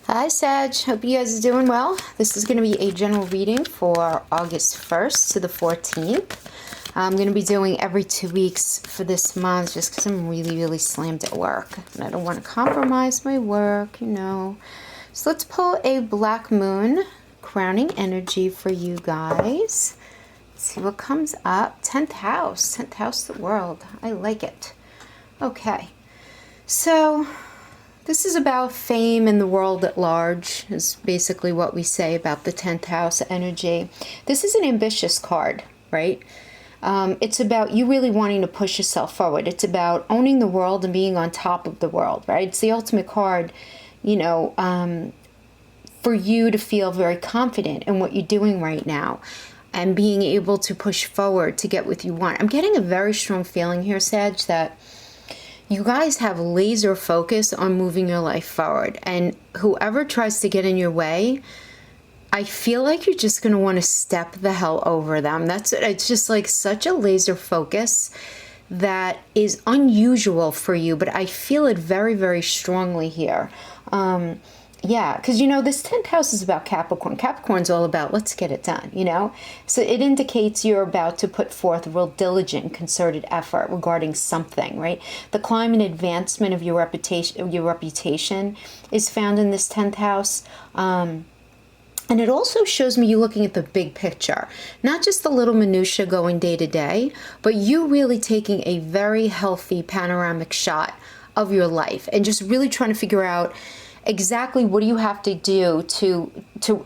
Hi Sag, hope you guys are doing well. This is going to be a general reading for August 1st to the 14th. I'm going to be doing every 2 weeks for this month just because I'm really slammed at work. And I don't want to compromise my work, you know. So let's pull a Black Moon crowning energy for you guys. Let's see what comes up. 10th house the world. I like it. Okay, so this is about fame in the world at large, is basically what we say about the 10th house energy. This is an ambitious card, right? It's about you really wanting to push yourself forward. It's about owning the world and being on top of the world, right? It's the ultimate card, you know, for you to feel very confident in what you're doing right now and being able to push forward to get what you want. I'm getting a very strong feeling here, Sag, that you guys have laser focus on moving your life forward, and whoever tries to get in your way, I feel like you're just going to want to step the hell over them. It's just like such a laser focus that is unusual for you, but I feel it very strongly here. Yeah, because, you know, this 10th house is about Capricorn. Capricorn's all about, let's get it done, you know? So it indicates you're about to put forth real diligent, concerted effort regarding something, right? The climb and advancement of your reputation is found in this 10th house. And it also shows me you looking at the big picture, not just the little minutia going day to day, but you really taking a very healthy panoramic shot of your life and just really trying to figure out exactly what do you have to do to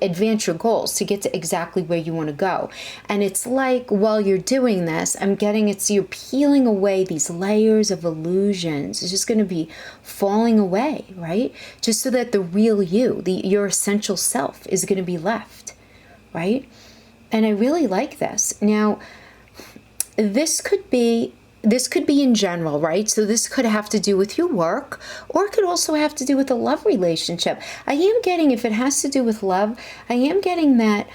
advance your goals, to get to exactly where you want to go. And it's like while you're doing this, I'm getting you're peeling away these layers of illusions. It's just going to be falling away, right? Just so that the real you, your essential self is going to be left, right? And I really like this. Now, this could be in general, right? So this could have to do with your work, or it could also have to do with a love relationship. I am getting, if it has to do with love, I am getting that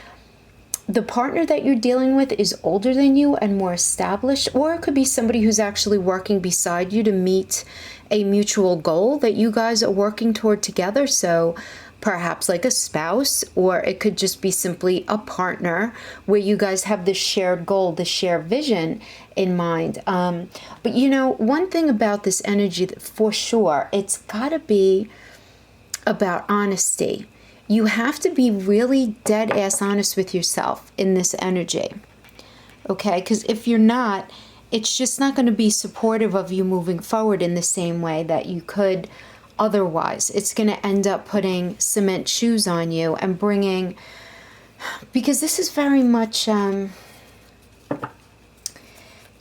the partner that you're dealing with is older than you and more established, or it could be somebody who's actually working beside you to meet a mutual goal that you guys are working toward together. So perhaps like a spouse, or it could just be simply a partner where you guys have this shared goal, this shared vision in mind. But you know, one thing about this energy, that for sure, it's got to be about honesty. You have to be really dead ass honest with yourself in this energy, okay? Because if you're not, it's just not going to be supportive of you moving forward in the same way that you could otherwise. It's going to end up putting cement shoes on you and bringing, because this is very much, it's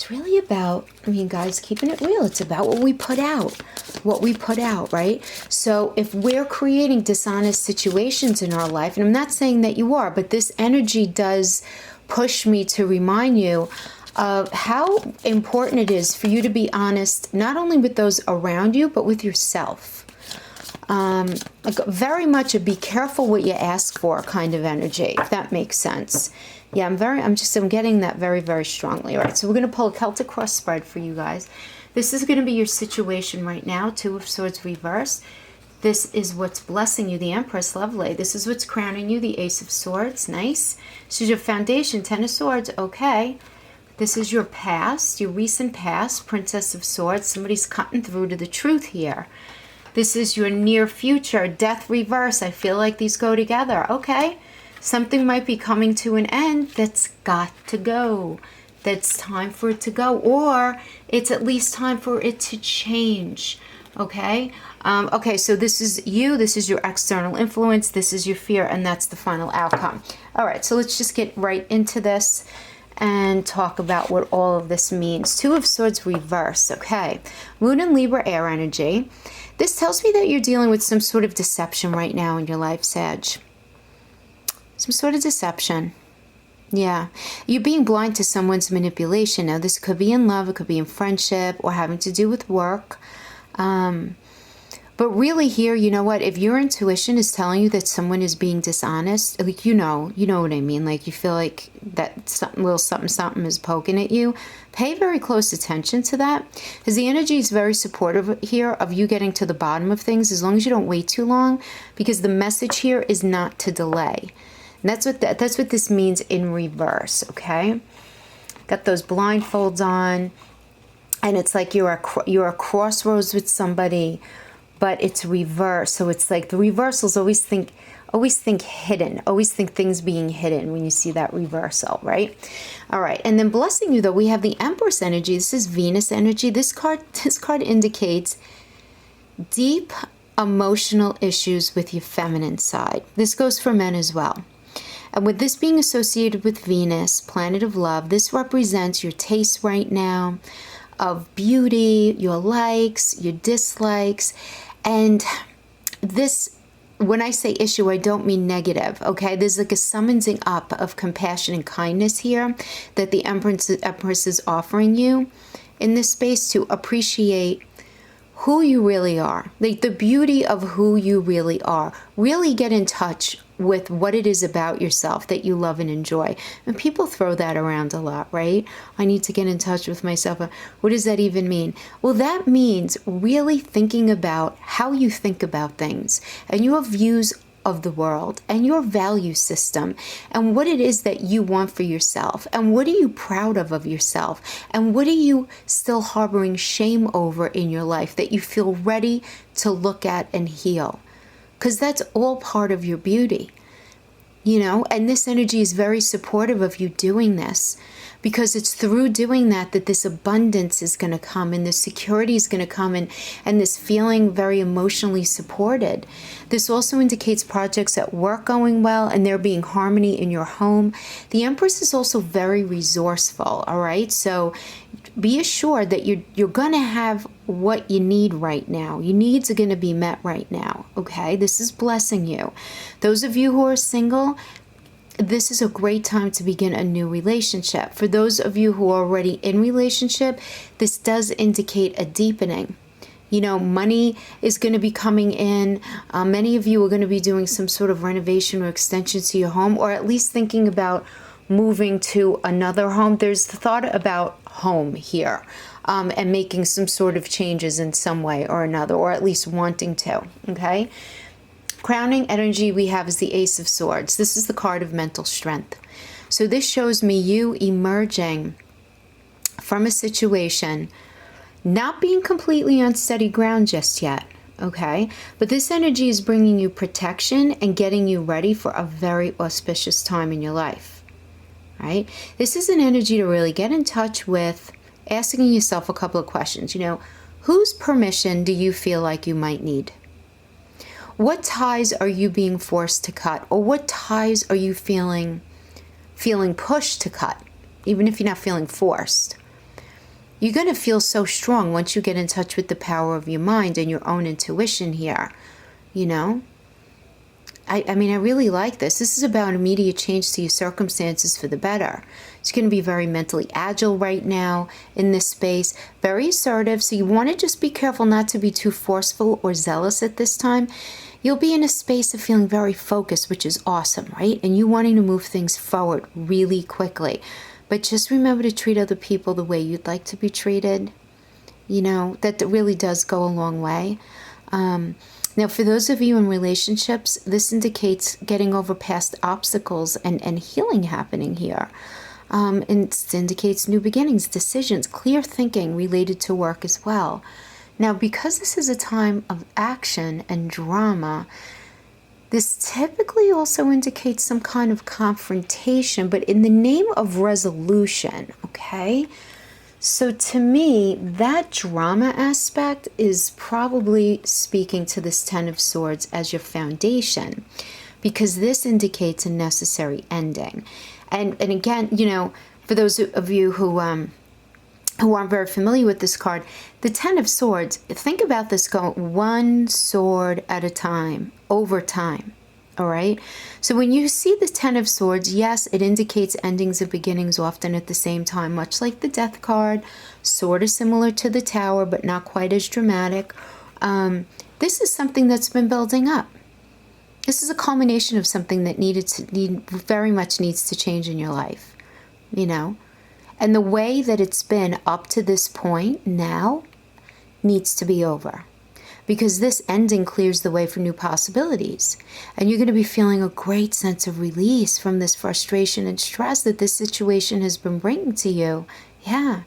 really about, I mean, guys, keeping it real. It's about what we put out, right? So if we're creating dishonest situations in our life, and I'm not saying that you are, but this energy does push me to remind you of how important it is for you to be honest, not only with those around you, but with yourself. Like very much a be careful what you ask for kind of energy, if that makes sense. Yeah, I'm getting that very strongly. All right, so we're going to pull a Celtic cross spread for you guys. This is going to be your situation right now. 2 of Swords reversed. This is what's blessing you, the Empress, lovely. This is what's crowning you, the Ace of Swords, nice. This is your foundation, 10 of Swords, okay. This is your past, your recent past, Princess of Swords. Somebody's cutting through to the truth here. This is your near future, Death reverse. I feel like these go together. Okay, something might be coming to an end that's got to go. That's time for it to go, or it's at least time for it to change. Okay, okay, so this is you. This is your external influence. This is your fear, and that's the final outcome. All right, so let's just get right into this and talk about what all of this means. 2 of Swords reverse. Okay, Moon and Libra air energy. This tells me that you're dealing with some sort of deception right now in your life, Sag. Some sort of deception. Yeah. You're being blind to someone's manipulation. Now, this could be in love, it could be in friendship, or having to do with work. But really here, you know what? If your intuition is telling you that someone is being dishonest, like, you know what I mean? Like, you feel like that little something is poking at you. Pay very close attention to that, because the energy is very supportive here of you getting to the bottom of things, as long as you don't wait too long, because the message here is not to delay. And that's what this means in reverse, okay? Got those blindfolds on, and it's like you're a crossroads with somebody, but it's reverse. So it's like the reversals always think hidden, always think things being hidden when you see that reversal, right? All right, and then blessing you though, we have the Empress energy. This is Venus energy. This card indicates deep emotional issues with your feminine side. This goes for men as well. And with this being associated with Venus, planet of love, this represents your taste right now of beauty, your likes, your dislikes. And this, when I say issue, I don't mean negative, okay? There's like a summoning up of compassion and kindness here that the Empress is offering you in this space to appreciate who you really are, like the beauty of who you really are. Really get in touch with what it is about yourself that you love and enjoy. And people throw that around a lot, right? I need to get in touch with myself. What does that even mean? Well, that means really thinking about how you think about things and your views of the world and your value system and what it is that you want for yourself and what are you proud of yourself and what are you still harboring shame over in your life that you feel ready to look at and heal, because that's all part of your beauty, you know. And this energy is very supportive of you doing this, because it's through doing that this abundance is going to come and this security is going to come and this feeling very emotionally supported. This also indicates projects at work going well and there being harmony in your home. The Empress is also very resourceful, all right? So be assured that you're going to have what you need right now. Your needs are going to be met right now, okay? This is blessing you. Those of you who are single, this is a great time to begin a new relationship. For those of you who are already in relationship, this does indicate a deepening. You know, money is going to be coming in. Many of you are going to be doing some sort of renovation or extension to your home, or at least thinking about moving to another home. There's the thought about home here, and making some sort of changes in some way or another, or at least wanting to, okay? Crowning energy we have is the Ace of Swords. This is the card of mental strength. So this shows me you emerging from a situation, not being completely on steady ground just yet, okay? But this energy is bringing you protection and getting you ready for a very auspicious time in your life, right? This is an energy to really get in touch with, asking yourself a couple of questions. You know, whose permission do you feel like you might need? What ties are you being forced to cut? Or what ties are you feeling pushed to cut, even if you're not feeling forced? You're going to feel so strong once you get in touch with the power of your mind and your own intuition here, you know? I mean, I really like this. This is about immediate change to your circumstances for the better. It's going to be very mentally agile right now in this space, very assertive. So you want to just be careful not to be too forceful or zealous at this time. You'll be in a space of feeling very focused, which is awesome, right? And you wanting to move things forward really quickly. But just remember to treat other people the way you'd like to be treated. You know, that really does go a long way. Now, for those of you in relationships, this indicates getting over past obstacles and healing happening here. And it indicates new beginnings, decisions, clear thinking related to work as well. Now, because this is a time of action and drama, this typically also indicates some kind of confrontation, but in the name of resolution, okay? So to me, that drama aspect is probably speaking to this Ten of Swords as your foundation, because this indicates a necessary ending. And again, you know, for those of you who aren't very familiar with this card, the Ten of Swords, think about this going one sword at a time, over time. All right. So when you see the Ten of Swords, yes, it indicates endings and beginnings often at the same time, much like the Death card, sort of similar to the Tower, but not quite as dramatic. This is something that's been building up. This is a culmination of something that very much needs to change in your life, you know? And the way that it's been up to this point now needs to be over. Because this ending clears the way for new possibilities. And you're going to be feeling a great sense of release from this frustration and stress that this situation has been bringing to you. Yeah.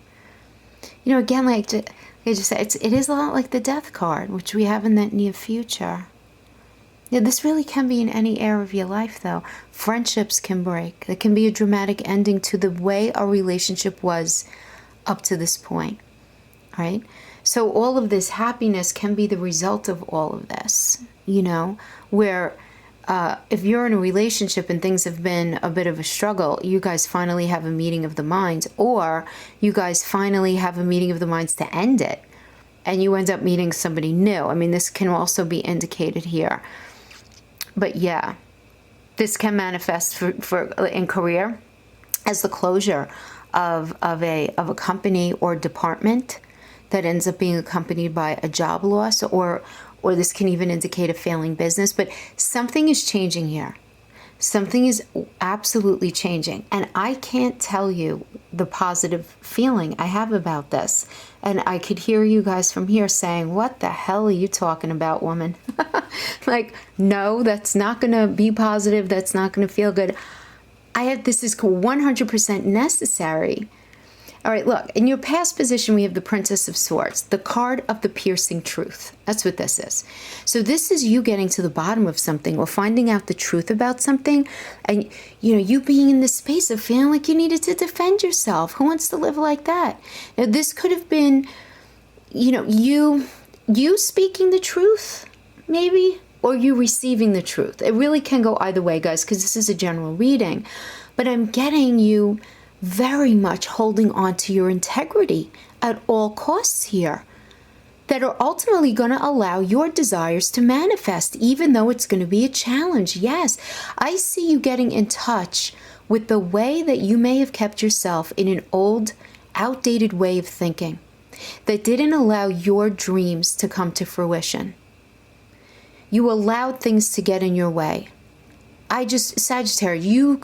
You know, again, like I just said, it is a lot like the death card, which we have in that near future. Yeah, this really can be in any area of your life, though. Friendships can break. There can be a dramatic ending to the way our relationship was up to this point, right? So all of this happiness can be the result of all of this, you know, where if you're in a relationship and things have been a bit of a struggle, you guys finally have a meeting of the minds, or you guys finally have a meeting of the minds to end it, and you end up meeting somebody new. I mean, this can also be indicated here. But yeah, this can manifest in career as the closure of a company or department that ends up being accompanied by a job loss, or this can even indicate a failing business. But something is changing here. Something is absolutely changing. And I can't tell you the positive feeling I have about this. And I could hear you guys from here saying, what the hell are you talking about, woman? Like, no, that's not going to be positive. That's not going to feel good. This is 100% necessary. All right, look, in your past position, we have the Princess of Swords, the card of the piercing truth. That's what this is. So this is you getting to the bottom of something or finding out the truth about something. And, you know, you being in this space of feeling like you needed to defend yourself. Who wants to live like that? Now, this could have been, you know, you speaking the truth, maybe, or you receiving the truth. It really can go either way, guys, because this is a general reading. But I'm getting you very much holding on to your integrity at all costs here, that are ultimately going to allow your desires to manifest, even though it's going to be a challenge. Yes, I see you getting in touch with the way that you may have kept yourself in an old, outdated way of thinking that didn't allow your dreams to come to fruition. You allowed things to get in your way. Sagittarius, you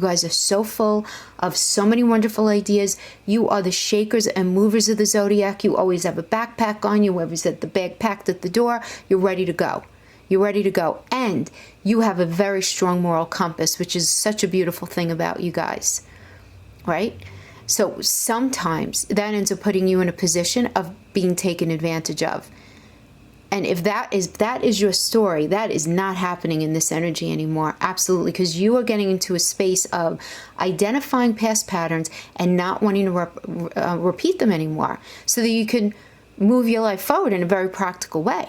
guys are so full of so many wonderful ideas. You are the shakers and movers of the zodiac. You always have a backpack on. You always have the bag packed at the door. You're ready to go. You're ready to go. And you have a very strong moral compass, which is such a beautiful thing about you guys, right? So sometimes that ends up putting you in a position of being taken advantage of. And if that is your story, that is not happening in this energy anymore. Absolutely. Because you are getting into a space of identifying past patterns and not wanting to repeat them anymore, so that you can move your life forward in a very practical way.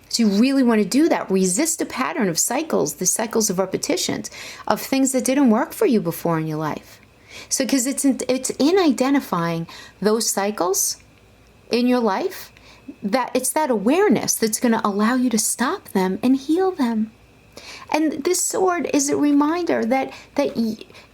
So you really want to do that. Resist a pattern of cycles, the cycles of repetitions, of things that didn't work for you before in your life. So because it's in identifying those cycles in your life, that it's that awareness that's going to allow you to stop them and heal them. And this sword is a reminder that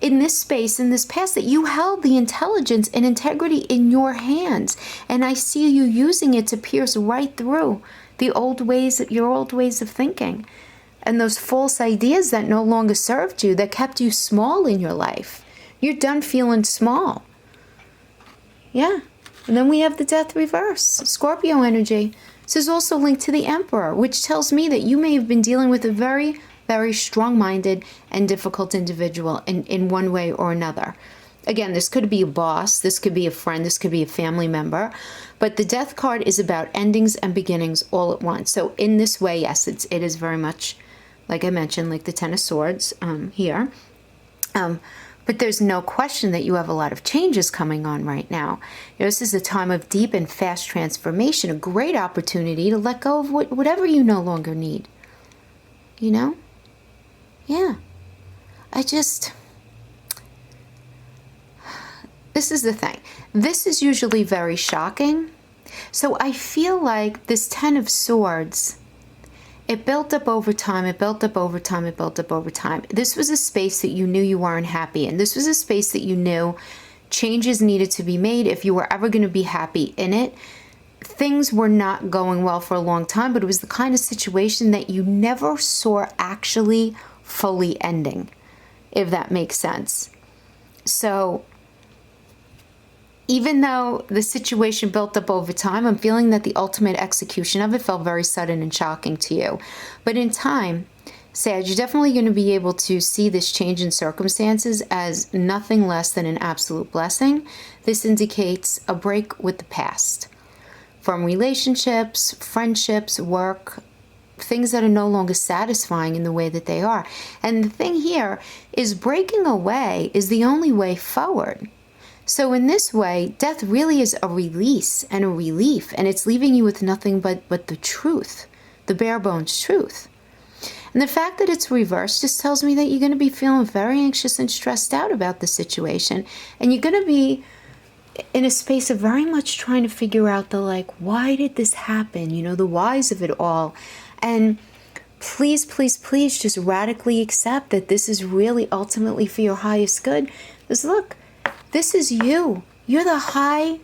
in this space, in this past, that you held the intelligence and integrity in your hands. And I see you using it to pierce right through your old ways of thinking, and those false ideas that no longer served you, that kept you small in your life. You're done feeling small. Yeah. And then we have the death reverse, Scorpio energy. This is also linked to the Emperor, which tells me that you may have been dealing with a very, very strong-minded and difficult individual in one way or another. Again, this could be a boss, this could be a friend, this could be a family member. But the death card is about endings and beginnings all at once. So in this way, yes, it is very much, like I mentioned, like the Ten of Swords here. But there's no question that you have a lot of changes coming on right now. You know, this is a time of deep and fast transformation, a great opportunity to let go of whatever you no longer need. You know? Yeah. This is the thing. This is usually very shocking. So I feel like this Ten of Swords, it built up over time, it built up over time, it built up over time. This was a space that you knew you weren't happy in. This was a space that you knew changes needed to be made if you were ever going to be happy in it. things were not going well for a long time, but it was the kind of situation that you never saw actually fully ending, if that makes sense. So even though the situation built up over time, I'm feeling that the ultimate execution of it felt very sudden and shocking to you. But in time, Sag, you're definitely going to be able to see this change in circumstances as nothing less than an absolute blessing. This indicates a break with the past. From relationships, friendships, work, things that are no longer satisfying in the way that they are. And the thing here is breaking away is the only way forward. So in this way, death really is a release and a relief, and it's leaving you with nothing but the truth, the bare bones truth. And the fact that it's reversed just tells me that you're going to be feeling very anxious and stressed out about the situation, and you're going to be in a space of very much trying to figure out the, like, why did this happen? You know, the whys of it all. And please, please, please just radically accept that this is really ultimately for your highest good. Because look, this is you. You're the high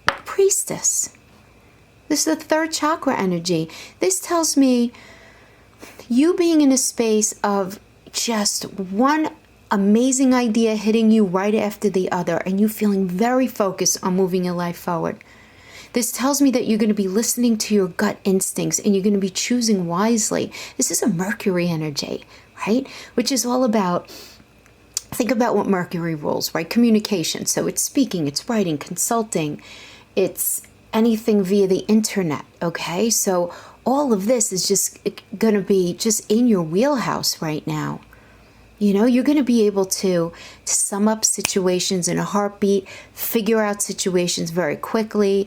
priestess. This is the third chakra energy. This tells me you being in a space of just one amazing idea hitting you right after the other, and you feeling very focused on moving your life forward. This tells me that you're going to be listening to your gut instincts and you're going to be choosing wisely. This is a Mercury energy, right? Which is all about, think about what Mercury rules, right? Communication. So it's speaking, it's writing, consulting, it's anything via the internet, okay? So all of this is just going to be just in your wheelhouse right now. You know, you're going to be able to sum up situations in a heartbeat, figure out situations very quickly.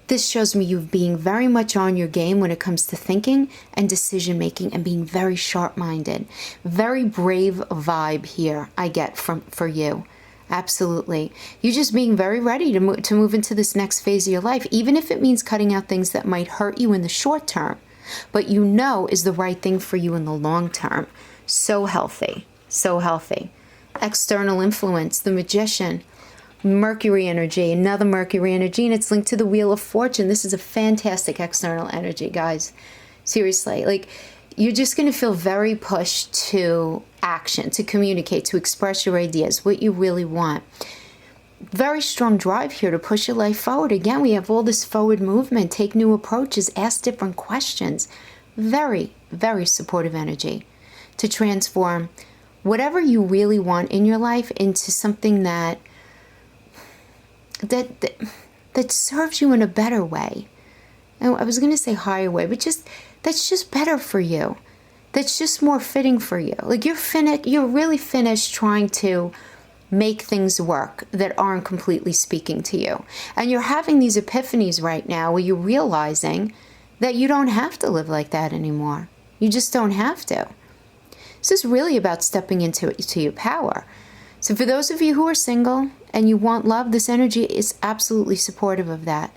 This shows me you being very much on your game when it comes to thinking and decision making and being very sharp-minded. Very brave vibe here I get for you. Absolutely. You're just being very ready to move into this next phase of your life, even if it means cutting out things that might hurt you in the short term, but you know is the right thing for you in the long term. So healthy. So healthy. External influence, the Magician, Mercury energy, another Mercury energy, and it's linked to the Wheel of Fortune. This is a fantastic external energy, guys. Seriously, like, you're just going to feel very pushed to action, to communicate, to express your ideas, what you really want. Very strong drive here to push your life forward. Again, we have all this forward movement, take new approaches, ask different questions. Very, very supportive energy to transform whatever you really want in your life into something that serves you in a better way. And I was going to say higher way, but that's just better for you. That's just more fitting for you. Like, you're really finished trying to make things work that aren't completely speaking to you. And you're having these epiphanies right now where you're realizing that you don't have to live like that anymore. You just don't have to. This is really about stepping into your power. So for those of you who are single and you want love, this energy is absolutely supportive of that.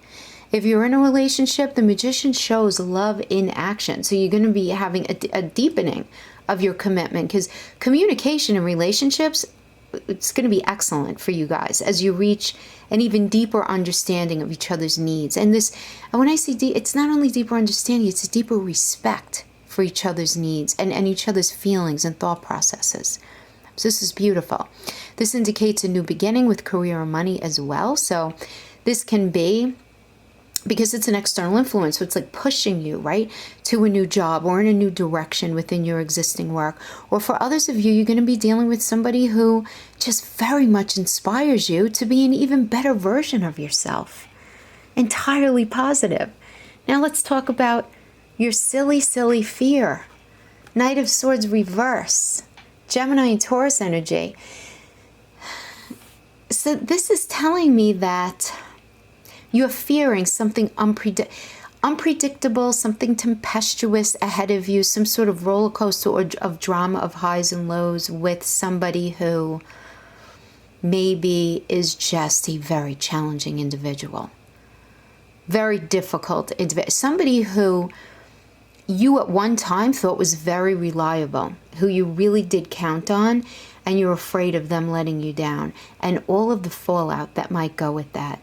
If you're in a relationship, the Magician shows love in action. So you're going to be having a deepening of your commitment, because communication in relationships, it's going to be excellent for you guys as you reach an even deeper understanding of each other's needs. And when I say deep, it's not only deeper understanding, it's a deeper respect for each other's needs and each other's feelings and thought processes. So this is beautiful. This indicates a new beginning with career and money as well. So this can be, because it's an external influence, so it's like pushing you, right, to a new job or in a new direction within your existing work. Or for others of you, you're going to be dealing with somebody who just very much inspires you to be an even better version of yourself. Entirely positive. Now let's talk about your silly, silly fear. Knight of Swords reverse. Gemini and Taurus energy. So this is telling me that you're fearing something unpredictable, something tempestuous ahead of you, some sort of roller coaster of drama of highs and lows with somebody who maybe is just a very challenging individual. Very difficult individual. Somebody who you at one time thought was very reliable, who you really did count on, and you're afraid of them letting you down, and all of the fallout that might go with that.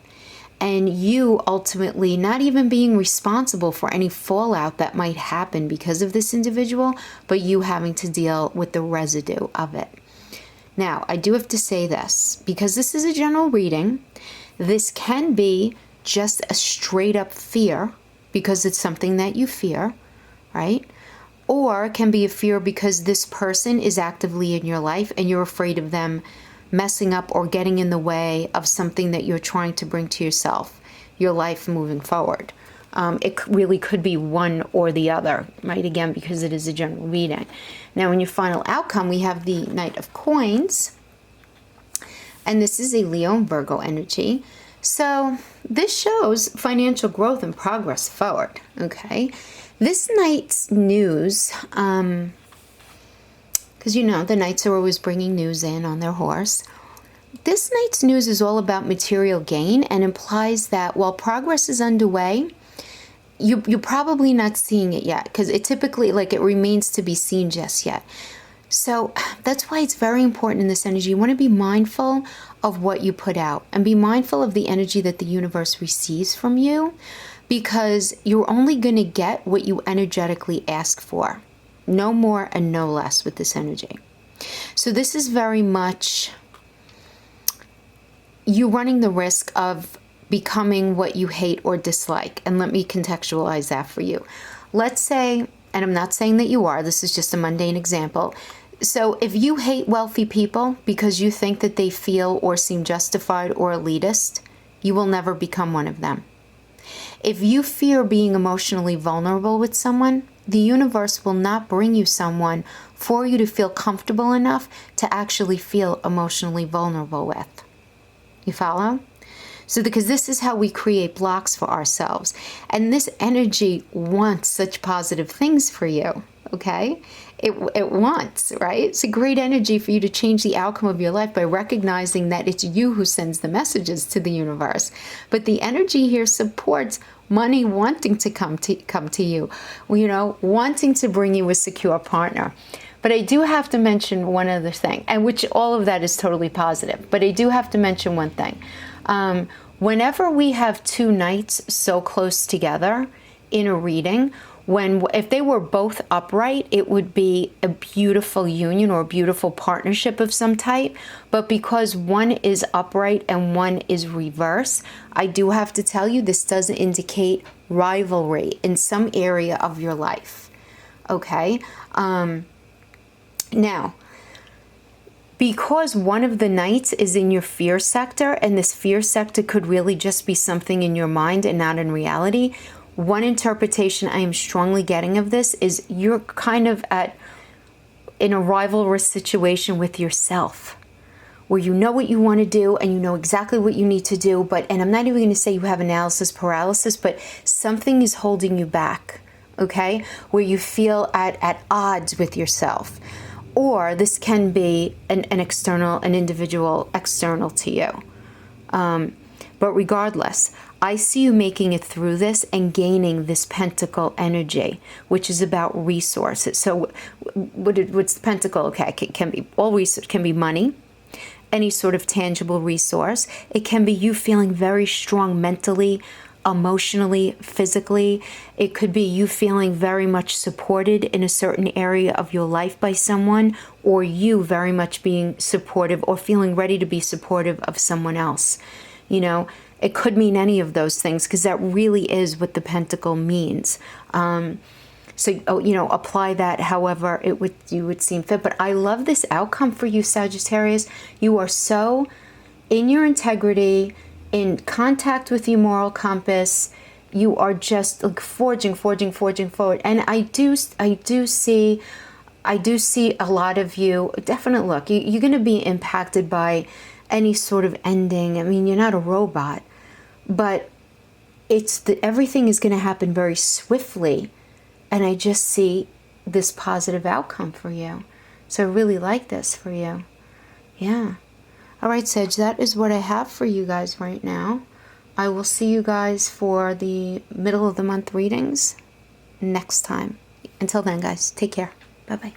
and you ultimately not even being responsible for any fallout that might happen because of this individual, but you having to deal with the residue of it. Now, I do have to say this, because this is a general reading, this can be just a straight up fear because it's something that you fear, right? Or it can be a fear because this person is actively in your life and you're afraid of them messing up or getting in the way of something that you're trying to bring to yourself, your life moving forward. It really could be one or the other, right? Again, because it is a general reading. Now, in your final outcome, we have the Knight of Coins, and this is a Leo and Virgo energy. So this shows financial growth and progress forward, okay? This night's news, because you know the knights are always bringing news in on their horse. This night's news is all about material gain and implies that while progress is underway, you're probably not seeing it yet, because it typically, it remains to be seen just yet. So that's why it's very important in this energy. You want to be mindful of what you put out and be mindful of the energy that the universe receives from you, because you're only going to get what you energetically ask for. No more and no less with this energy. So this is very much you running the risk of becoming what you hate or dislike. And let me contextualize that for you. Let's say, and I'm not saying that you are, this is just a mundane example. So if you hate wealthy people because you think that they feel or seem justified or elitist, you will never become one of them. If you fear being emotionally vulnerable with someone, the universe will not bring you someone for you to feel comfortable enough to actually feel emotionally vulnerable with. You follow? So because this is how we create blocks for ourselves. And this energy wants such positive things for you, okay? It wants, right? It's a great energy for you to change the outcome of your life by recognizing that it's you who sends the messages to the universe. But the energy here supports money wanting to come to you, you know, wanting to bring you a secure partner. But I do have to mention one other thing, and which all of that is totally positive. But I do have to mention one thing. Whenever we have two knights so close together in a reading, if they were both upright, it would be a beautiful union or a beautiful partnership of some type. But because one is upright and one is reverse, I do have to tell you this does indicate rivalry in some area of your life. Okay? Now, because one of the knights is in your fear sector, and this fear sector could really just be something in your mind and not in reality, one interpretation I am strongly getting of this is you're kind of in a rivalrous situation with yourself, where you know what you want to do and you know exactly what you need to do, and I'm not even going to say you have analysis paralysis, but something is holding you back, okay? Where you feel at odds with yourself. Or this can be an individual external to you. But regardless, I see you making it through this and gaining this pentacle energy, which is about resources. So what's the pentacle? Okay, it can be all resources. It can be money, any sort of tangible resource. It can be you feeling very strong mentally, emotionally, physically. It could be you feeling very much supported in a certain area of your life by someone, or you very much being supportive or feeling ready to be supportive of someone else. You know, it could mean any of those things, because that really is what the pentacle means. So, you know, apply that however you would seem fit. But I love this outcome for you, Sagittarius. You are so in your integrity, in contact with your moral compass. You are just like forging forward. And I do see a lot of you. Definite look. You're going to be impacted by any sort of ending. I mean, you're not a robot, but everything is going to happen very swiftly. And I just see this positive outcome for you. So I really like this for you. Yeah. All right, Sag, that is what I have for you guys right now. I will see you guys for the middle of the month readings next time. Until then, guys, take care. Bye-bye.